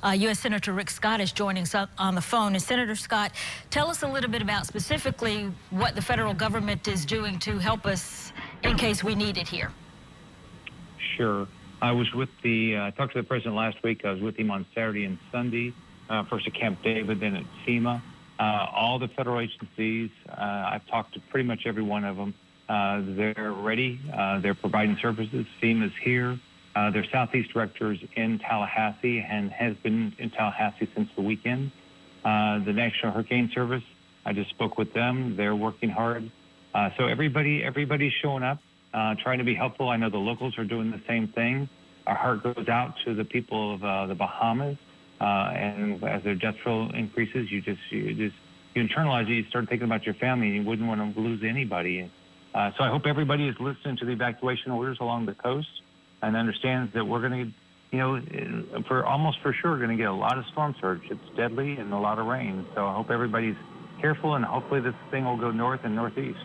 U.S. Senator Rick Scott is joining us on the phone. And Senator Scott, tell us a little bit about specifically what the federal government is doing to help us in case we need it here. Sure. I was with I talked to the president last week. I was with him on Saturday and Sunday, first at Camp David, then at FEMA. All the federal agencies, I've talked to pretty much every one of them. They're ready. They're providing services. FEMA's here. Their Southeast director is in Tallahassee and has been in Tallahassee since the weekend. The National Hurricane Service, I just spoke with them. They're working hard. So everybody's showing up, trying to be helpful. I know the locals are doing the same thing. Our heart goes out to the people of the Bahamas. And as their death toll increases, you internalize it. You start thinking about your family, and you wouldn't want to lose anybody. So I hope everybody is listening to the evacuation orders along the coast and understands that we're going to, almost for sure, going to get a lot of storm surge. It's deadly and a lot of rain. So I hope everybody's careful, and hopefully this thing will go north and northeast.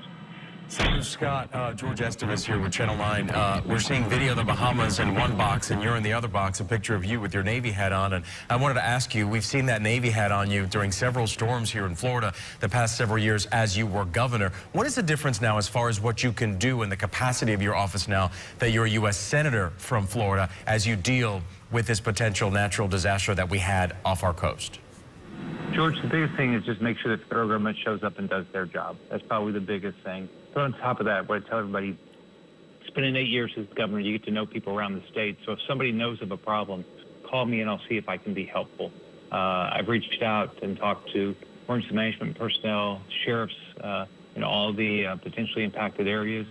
Senator Scott, George Estevez here with Channel 9. We're seeing video of the Bahamas in one box, and you're in the other box, a picture of you with your Navy hat on. And I wanted to ask you, we've seen that Navy hat on you during several storms here in Florida the past several years as you were governor. What is the difference now as far as what you can do in the capacity of your office now that you're a U.S. Senator from Florida as you deal with this potential natural disaster that we had off our coast? George, the biggest thing is just make sure that the federal government shows up and does their job. That's probably the biggest thing. But on top of that, what I tell everybody, spending 8 years as governor, you get to know people around the state. So if somebody knows of a problem, call me and I'll see if I can be helpful. I've reached out and talked to emergency management personnel, sheriffs, in all the potentially impacted areas.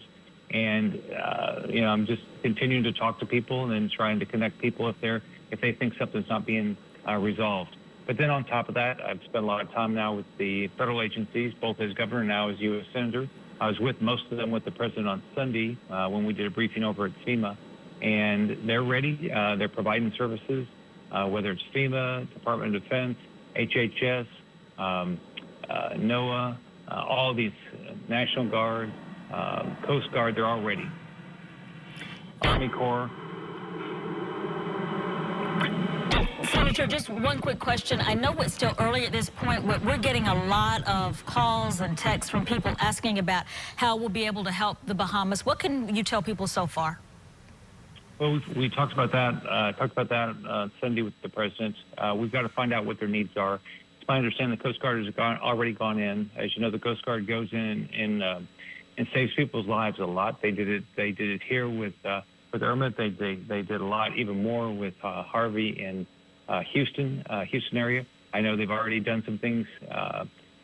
And, I'm just continuing to talk to people and then trying to connect people if they think something's not being resolved. But then on top of that, I've spent a lot of time now with the federal agencies, both as governor and now as U.S. Senator. I was with most of them with the president on Sunday when we did a briefing over at FEMA. And they're ready. They're providing services, whether it's FEMA, Department of Defense, HHS, NOAA, all these National Guard, Coast Guard, they're all ready. Army Corps. Senator, just one quick question. I know it's still early at this point, but we're getting a lot of calls and texts from people asking about how we'll be able to help the Bahamas. What can you tell people so far? Well, we talked about that Sunday with the president. We've got to find out what their needs are. It's my understanding the Coast Guard has already gone in. As you know, the Coast Guard goes in and saves people's lives a lot. They did it here with Irma. They did a lot, even more with Harvey and Houston area. I know they've already done some things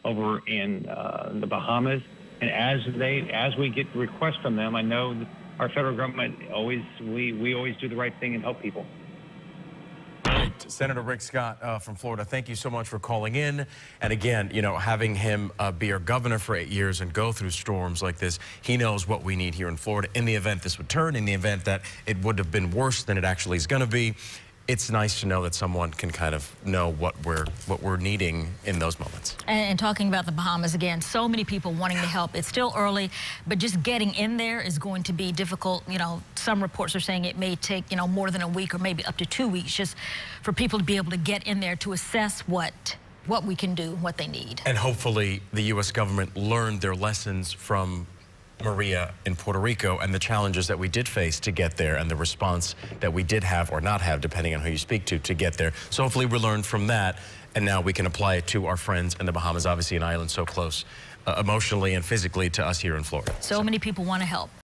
over in the Bahamas. And as we get requests from them, I know our federal government we always do the right thing and help people. Right. Senator Rick Scott from Florida, thank you so much for calling in. And again, having him be our governor for 8 years and go through storms like this, he knows what we need here in Florida. In the event this would turn, in the event that it would have been worse than it actually is going to be, it's nice to know that someone can kind of know what we're needing in those moments. And talking about the Bahamas again, so many people wanting to help. It's still early, but just getting in there is going to be difficult. Some reports are saying it may take, more than a week or maybe up to 2 weeks just for people to be able to get in there to assess what we can do, what they need. And hopefully the U.S. government learned their lessons from Maria in Puerto Rico and the challenges that we did face to get there and the response that we did have or not have, depending on who you speak to get there. So hopefully we learned from that, and now we can apply it to our friends in the Bahamas, obviously an island so close emotionally and physically to us here in Florida. So many people want to help.